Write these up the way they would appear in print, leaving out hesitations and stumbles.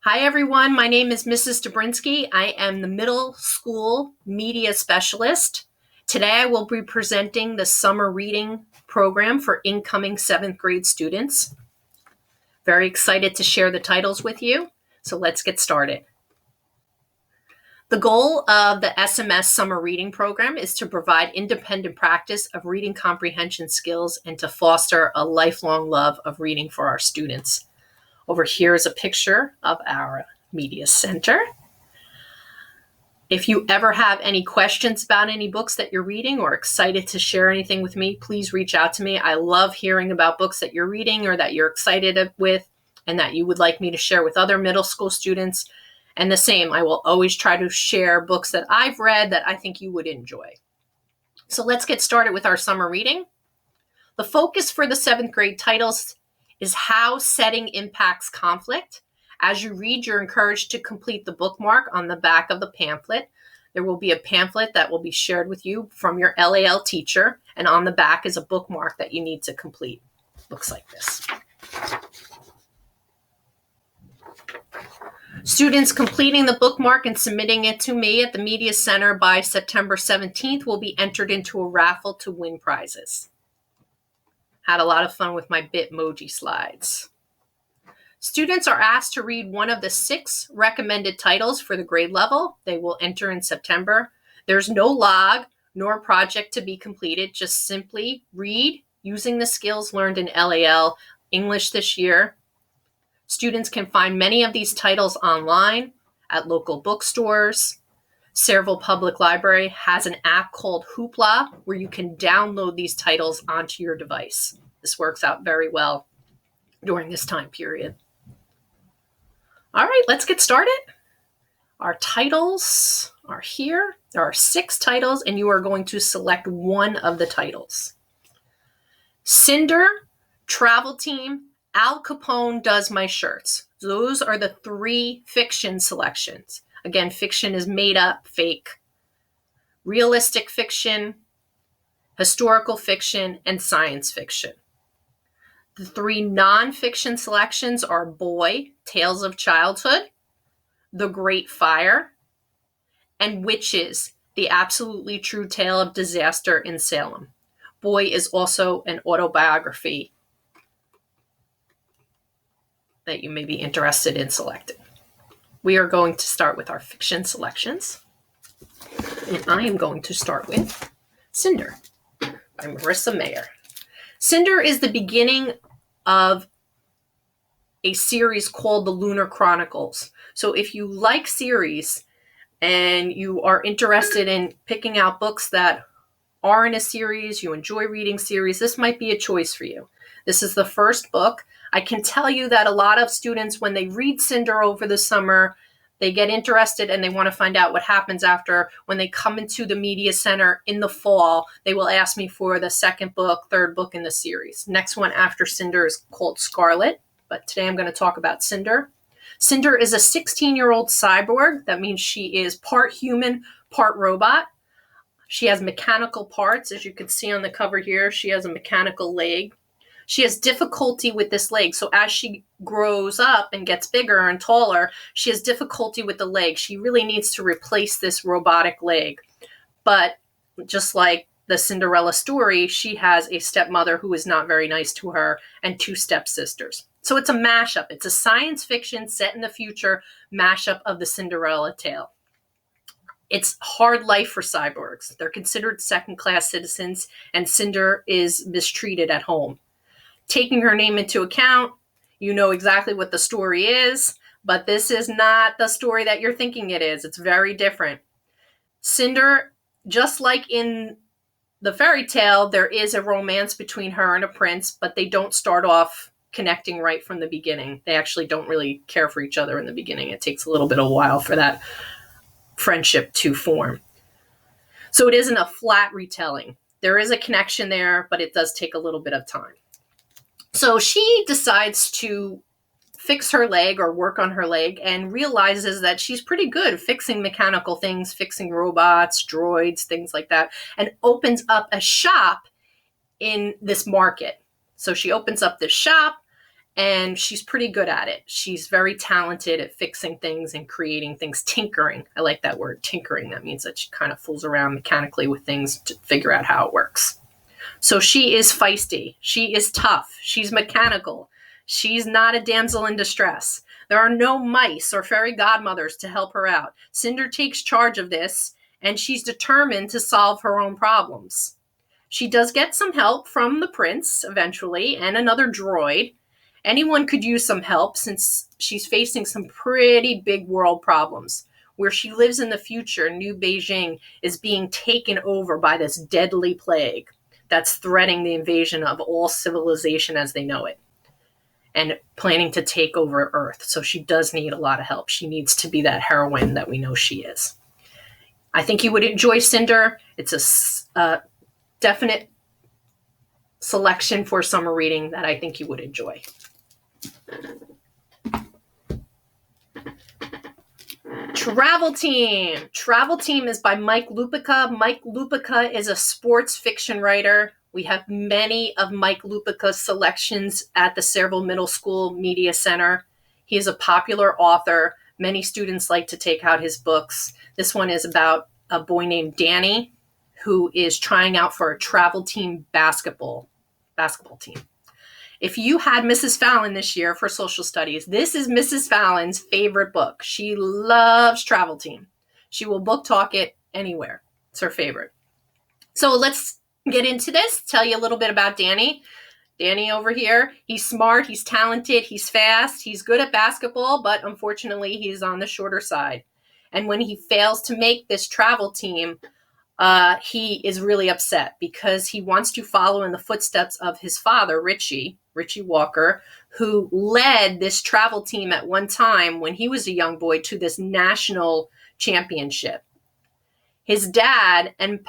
Hi, everyone. My name is Mrs. Dobrinsky. I am the middle school media specialist. Today, I will be presenting the summer reading program for incoming seventh grade students. Very excited to share the titles with you. So let's get started. The goal of the SMS summer reading program is to provide independent practice of reading comprehension skills and to foster a lifelong love of reading for our students. Over here is a picture of our media center. If you ever have any questions about any books that you're reading or excited to share anything with me, please reach out to me. I love hearing about books that you're reading or that you're excited with and that you would like me to share with other middle school students. And the same, I will always try to share books that I've read that I think you would enjoy. So let's get started with our summer reading. The focus for the seventh grade titles is how setting impacts conflict. As you read, you're encouraged to complete the bookmark on the back of the pamphlet. There will be a pamphlet that will be shared with you from your LAL teacher, and on the back is a bookmark that you need to complete. Looks like this. Students completing the bookmark and submitting it to me at the Media Center by September 17th will be entered into a raffle to win prizes. Had a lot of fun with my Bitmoji slides. Students are asked to read one of the 6 recommended titles for the grade level. They will enter in September. There's no log nor project to be completed. Just simply read using the skills learned in LAL English this year. Students can find many of these titles online at local bookstores. Sayreville Public Library has an app called Hoopla where you can download these titles onto your device. This works out very well during this time period. All right, let's get started. Our titles are here. There are 6 titles, and you are going to select one of the titles. Cinder, Travel Team, Al Capone Does My Shirts. Those are the 3 fiction selections. Again, fiction is made up, fake. Realistic fiction, historical fiction, and science fiction. The 3 nonfiction selections are Boy, Tales of Childhood, The Great Fire, and Witches, The Absolutely True Tale of Disaster in Salem. Boy is also an autobiography that you may be interested in selecting. We are going to start with our fiction selections. And I am going to start with Cinder by Marissa Mayer. Cinder is the beginning of a series called The Lunar Chronicles. So if you like series and you are interested in picking out books that are in a series, you enjoy reading series, this might be a choice for you. This is the first book. I can tell you that a lot of students, when they read Cinder over the summer, they get interested and they want to find out what happens after. When they come into the media center in the fall, they will ask me for the second book, third book in the series. Next one after Cinder is called Scarlet, but today I'm going to talk about Cinder. Cinder is a 16-year-old cyborg. That means she is part human, part robot. She has mechanical parts. As you can see on the cover here, she has a mechanical leg. She has difficulty with this leg. So as she grows up and gets bigger and taller, she has difficulty with the leg. She really needs to replace this robotic leg. But just like the Cinderella story, she has a stepmother who is not very nice to her and 2 stepsisters. So it's a mashup. It's a science fiction set in the future mashup of the Cinderella tale. It's hard life for cyborgs. They're considered second-class citizens, and Cinder is mistreated at home. Taking her name into account, you know exactly what the story is, but this is not the story that you're thinking it is. It's very different. Cinder, just like in the fairy tale, there is a romance between her and a prince, but they don't start off connecting right from the beginning. They actually don't really care for each other in the beginning. It takes a little bit of a while for that friendship to form. So it isn't a flat retelling. There is a connection there, but it does take a little bit of time. So she decides to fix her leg or work on her leg and realizes that she's pretty good at fixing mechanical things, fixing robots, droids, things like that, and opens up a shop in this market. So she opens up this shop and she's pretty good at it. She's very talented at fixing things and creating things, tinkering. I like that word, tinkering. That means that she kind of fools around mechanically with things to figure out how it works. So she is feisty. She is tough. She's mechanical. She's not a damsel in distress. There are no mice or fairy godmothers to help her out. Cinder takes charge of this, and she's determined to solve her own problems. She does get some help from the prince eventually, and another droid. Anyone could use some help since she's facing some pretty big world problems. Where she lives in the future, New Beijing is being taken over by this deadly plague that's threatening the invasion of all civilization as they know it and planning to take over Earth. So she does need a lot of help. She needs to be that heroine that we know she is. I think you would enjoy Cinder. It's a definite selection for summer reading that I think you would enjoy. Travel Team. Travel Team is by Mike Lupica. Mike Lupica is a sports fiction writer. We have many of Mike Lupica's selections at the Sayreville Middle School Media Center. He is a popular author. Many students like to take out his books. This one is about a boy named Danny who is trying out for a travel team basketball team. If you had Mrs. Fallon this year for social studies, this is Mrs. Fallon's favorite book. She loves Travel Team. She will book talk it anywhere. It's her favorite. So let's get into this, tell you a little bit about Danny. Danny over here, he's smart, he's talented, he's fast, he's good at basketball, but unfortunately he's on the shorter side. And when he fails to make this travel team, he is really upset because he wants to follow in the footsteps of his father, Richie Walker, who led this travel team at one time when he was a young boy to this national championship. His dad and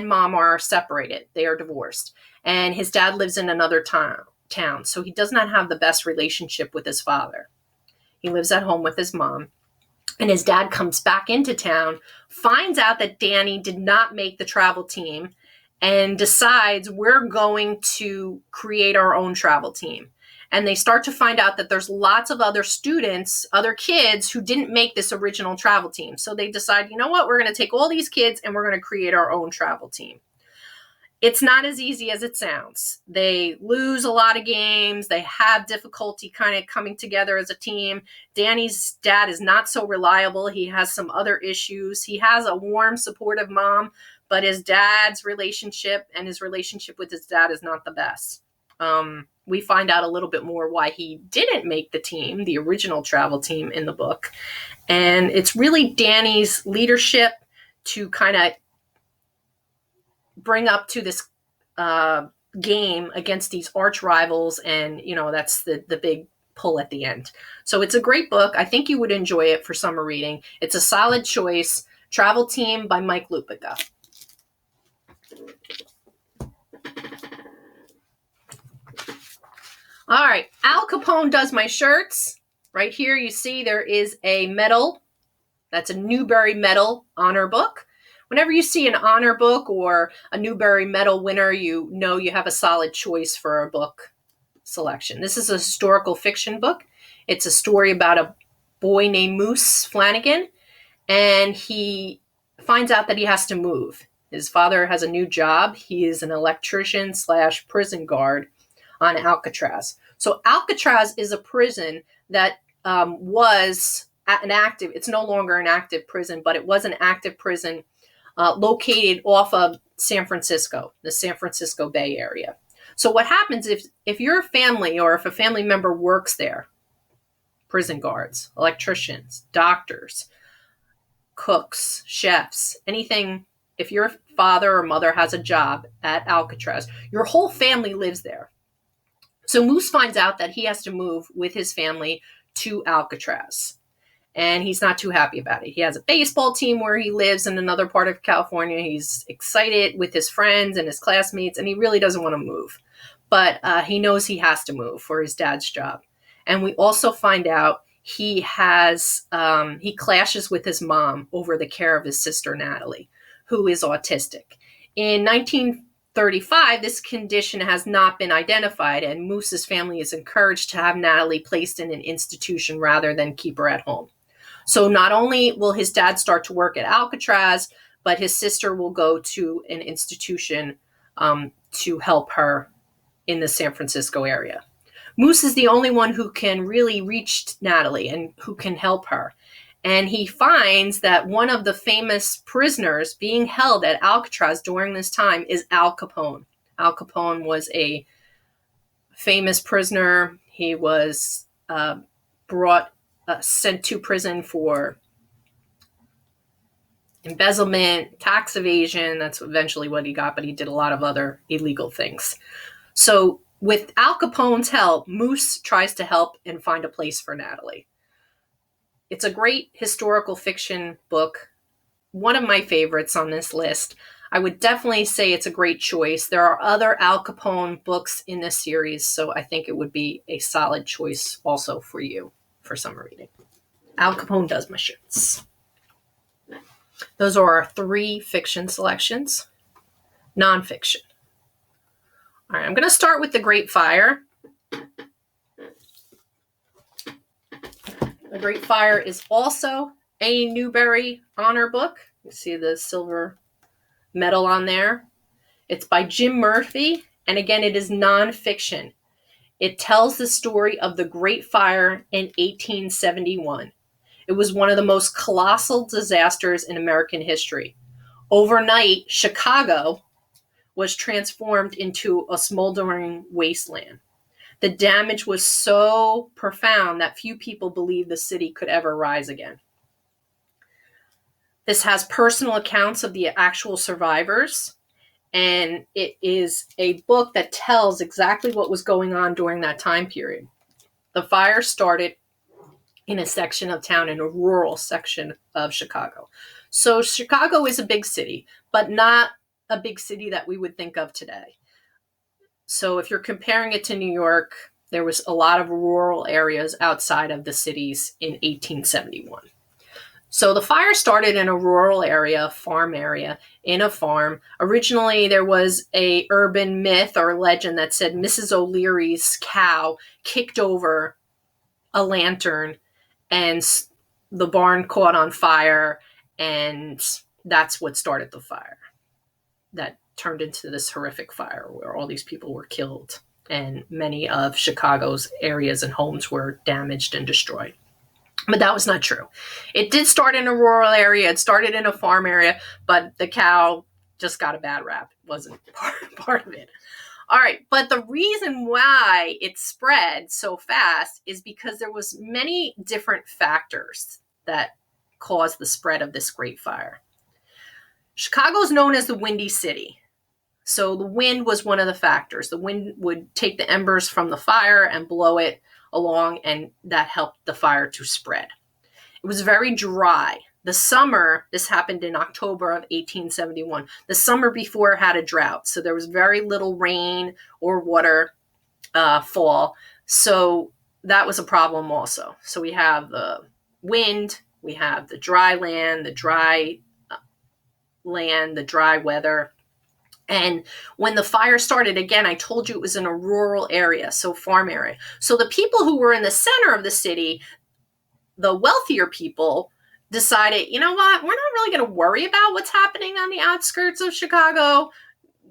mom are separated. They are divorced. And his dad lives in another town. So he does not have the best relationship with his father. He lives at home with his mom. And his dad comes back into town, finds out that Danny did not make the travel team, and decides we're going to create our own travel team. And they start to find out that there's lots of other students, other kids who didn't make this original travel team. So they decide, you know what, we're going to take all these kids and we're going to create our own travel team. It's not as easy as it sounds. They lose a lot of games. They have difficulty kind of coming together as a team. Danny's dad is not so reliable. He has some other issues. He has a warm, supportive mom, but his dad's relationship and his relationship with his dad is not the best. We find out a little bit more why he didn't make the team, the original travel team in the book. And it's really Danny's leadership to kind of bring up to this game against these arch rivals. And, you know, that's the big pull at the end. So it's a great book. I think you would enjoy it for summer reading. It's a solid choice. Travel Team by Mike Lupica. All right, Al Capone does my shirts. Right here you see there is a medal. That's a Newbery Medal honor book. Whenever you see an honor book or a Newbery Medal winner, you know you have a solid choice for a book selection. This is a historical fiction book. It's a story about a boy named Moose Flanagan, and he finds out that he has to move. His father has a new job. He is an electrician / prison guard on Alcatraz. So Alcatraz is a prison that was an active, it's no longer an active prison, but it was an active prison located off of San Francisco, the San Francisco Bay Area. So what happens if your family or if a family member works there, prison guards, electricians, doctors, cooks, chefs, anything, if your father or mother has a job at Alcatraz, your whole family lives there. So Moose finds out that he has to move with his family to Alcatraz. And he's not too happy about it. He has a baseball team where he lives in another part of California. He's excited with his friends and his classmates, and he really doesn't want to move. But he knows he has to move for his dad's job. And we also find out he clashes with his mom over the care of his sister, Natalie, who is autistic. In 35, this condition has not been identified, and Moose's family is encouraged to have Natalie placed in an institution rather than keep her at home. So not only will his dad start to work at Alcatraz, but his sister will go to an institution to help her in the San Francisco area. Moose is the only one who can really reach Natalie and who can help her. And he finds that one of the famous prisoners being held at Alcatraz during this time is Al Capone. Al Capone was a famous prisoner. He was sent to prison for embezzlement, tax evasion. That's eventually what he got, but he did a lot of other illegal things. So with Al Capone's help, Moose tries to help and find a place for Natalie. It's a great historical fiction book, one of my favorites on this list. I would definitely say it's a great choice. There are other Al Capone books in this series, so I think it would be a solid choice also for you for summer reading. Al Capone does my shirts. Those are our 3 fiction selections. Nonfiction. All right, I'm going to start with The Great Fire. The Great Fire is also a Newbery Honor book. You see the silver medal on there. It's by Jim Murphy, and again, it is nonfiction. It tells the story of the Great Fire in 1871. It was one of the most colossal disasters in American history. Overnight, Chicago was transformed into a smoldering wasteland. The damage was so profound that few people believed the city could ever rise again. This has personal accounts of the actual survivors, and it is a book that tells exactly what was going on during that time period. The fire started in a section of town, in a rural section of Chicago. So Chicago is a big city, but not a big city that we would think of today. So if you're comparing it to New York, there was a lot of rural areas outside of the cities in 1871. So the fire started in a rural area, farm area, in a farm. Originally, there was a urban myth or legend that said Mrs. O'Leary's cow kicked over a lantern and the barn caught on fire, and that's what started the fire. That turned into this horrific fire where all these people were killed and many of Chicago's areas and homes were damaged and destroyed. But that was not true. It did start in a rural area. It started in a farm area, but the cow just got a bad rap. It wasn't part of it. All right, but the reason why it spread so fast is because there was many different factors that caused the spread of this great fire. Chicago is known as the Windy City. So the wind was one of the factors. The wind would take the embers from the fire and blow it along, and that helped the fire to spread. It was very dry. The summer, this happened in October of 1871. The summer before had a drought, so there was very little rain or water fall. So that was a problem also. So we have the wind, we have the dry land, the dry weather. And when the fire started, again, I told you it was in a rural area, so farm area. So the people who were in the center of the city, the wealthier people, decided, you know what, we're not really going to worry about what's happening on the outskirts of Chicago.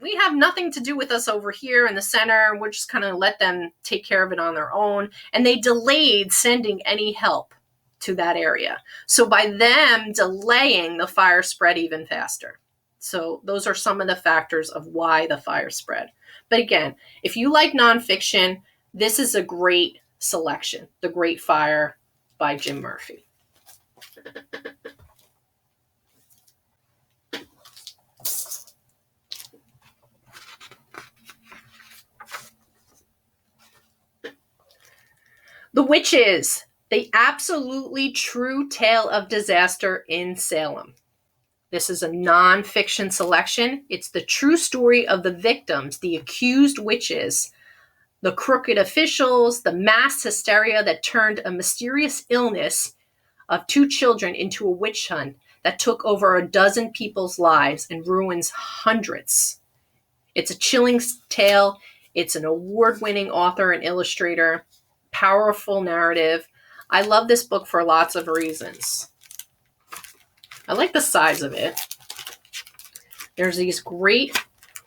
We have nothing to do with us over here in the center. We're just kind of let them take care of it on their own. And they delayed sending any help to that area. So by them delaying, the fire spread even faster. So those are some of the factors of why the fire spread. But again, if you like nonfiction, this is a great selection. The Great Fire by Jim Murphy. The Witches, the absolutely true tale of disaster in Salem. This is a nonfiction selection. It's the true story of the victims, the accused witches, the crooked officials, the mass hysteria that turned a mysterious illness of 2 children into a witch hunt that took over a dozen people's lives and ruins hundreds. It's a chilling tale. It's an award-winning author and illustrator. Powerful narrative. I love this book for lots of reasons. I like the size of it. There's these great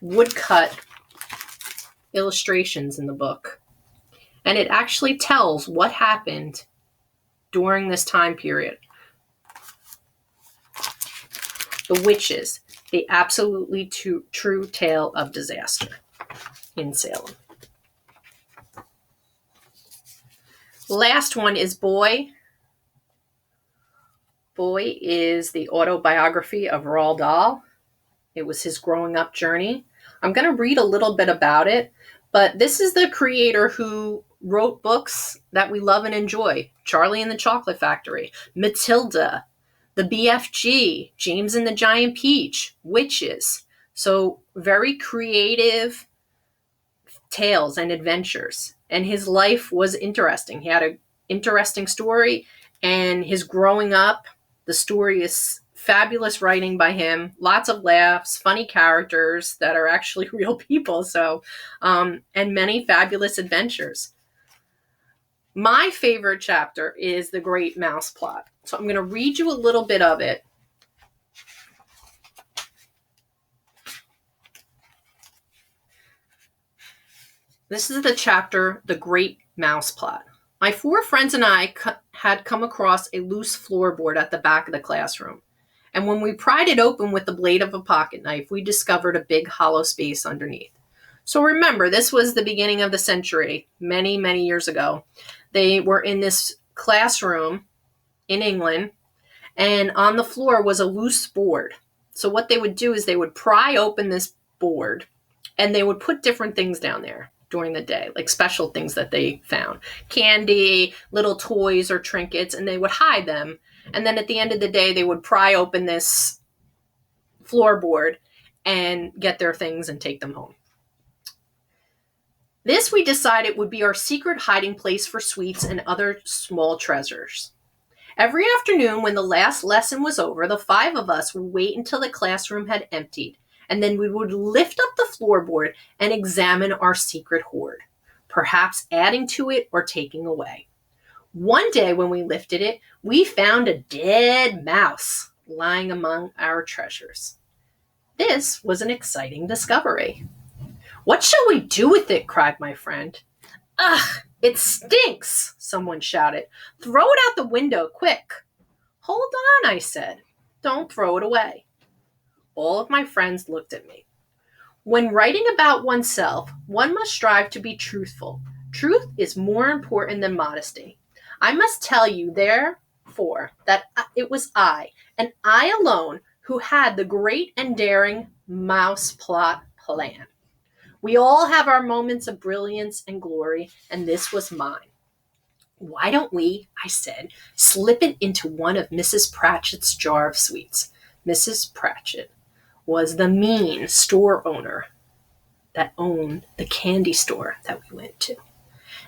woodcut illustrations in the book. And it actually tells what happened during this time period. The Witches, the absolutely true tale of disaster in Salem. Last one is Boy. Boy is the autobiography of Roald Dahl. It was his growing up journey. I'm going to read a little bit about it, but this is the creator who wrote books that we love and enjoy. Charlie and the Chocolate Factory, Matilda, the BFG, James and the Giant Peach, Witches. So very creative tales and adventures. And his life was interesting. He had an interesting story, and his growing up, the story is fabulous writing by him. Lots of laughs, funny characters that are actually real people. So, and many fabulous adventures. My favorite chapter is The Great Mouse Plot. So I'm going to read you a little bit of it. This is the chapter, The Great Mouse Plot. My 4 friends and I had come across a loose floorboard at the back of the classroom. And when we pried it open with the blade of a pocket knife, we discovered a big hollow space underneath. So remember, this was the beginning of the century, many, many years ago. They were in this classroom in England, and on the floor was a loose board. So what they would do is they would pry open this board, and they would put different things down there during the day, like special things that they found. Candy, little toys or trinkets, and they would hide them. And then at the end of the day, they would pry open this floorboard and get their things and take them home. This, we decided, would be our secret hiding place for sweets and other small treasures. Every afternoon, when the last lesson was over, the 5 of us would wait until the classroom had emptied, and then we would lift up the floorboard and examine our secret hoard, perhaps adding to it or taking away. One day when we lifted it, we found a dead mouse lying among our treasures. This was an exciting discovery. "What shall we do with it?" cried my friend. "Ugh, it stinks," someone shouted. "Throw it out the window, quick." "Hold on," I said. "Don't throw it away." All of my friends looked at me. When writing about oneself, one must strive to be truthful. Truth is more important than modesty. I must tell you, therefore, that it was I, and I alone, who had the great and daring mouse plot plan. We all have our moments of brilliance and glory, and this was mine. "Why don't we," I said, "slip it into one of Mrs. Pratchett's jar of sweets?" Mrs. Pratchett was the mean store owner that owned the candy store that we went to.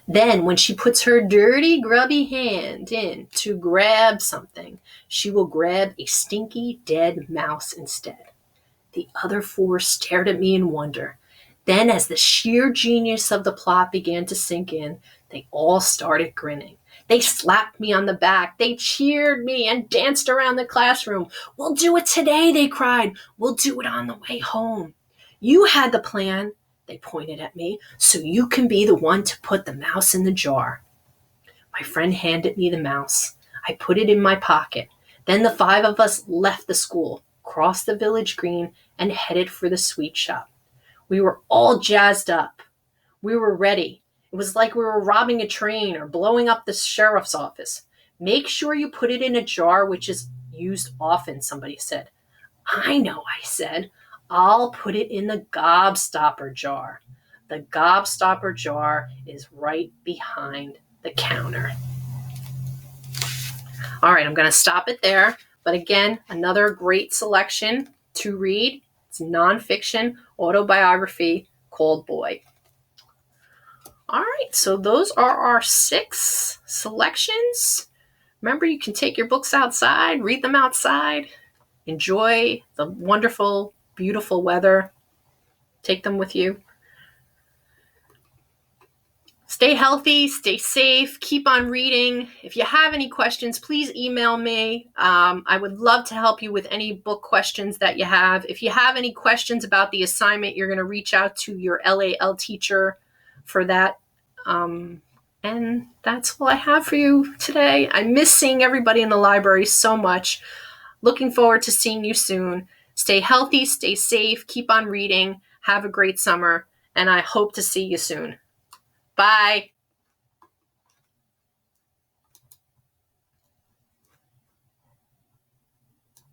Then, when she puts her dirty, grubby hand in to grab something, she will grab a stinky, dead mouse instead. The other 4 stared at me in wonder. Then, as the sheer genius of the plot began to sink in, they all started grinning. They slapped me on the back. They cheered me and danced around the classroom. "We'll do it today," they cried. "We'll do it on the way home. You had the plan," they pointed at me, "so you can be the one to put the mouse in the jar." My friend handed me the mouse. I put it in my pocket. Then the 5 of us left the school, crossed the village green, and headed for the sweet shop. We were all jazzed up. We were ready. It was like we were robbing a train or blowing up the sheriff's office. "Make sure you put it in a jar which is used often," somebody said. "I know," I said. "I'll put it in the gobstopper jar." The gobstopper jar is right behind the counter. All right, I'm going to stop it there. But again, another great selection to read. It's nonfiction autobiography called Boy. All right, so those are our 6 selections. Remember, you can take your books outside, read them outside, enjoy the wonderful, beautiful weather. Take them with you. Stay healthy, stay safe, keep on reading. If you have any questions, please email me. I would love to help you with any book questions that you have. If you have any questions about the assignment, you're going to reach out to your LAL teacher for that. And that's all I have for you today. I miss seeing everybody in the library so much. Looking forward to seeing you soon. Stay healthy, stay safe, keep on reading. Have a great summer, and I hope to see you soon. Bye.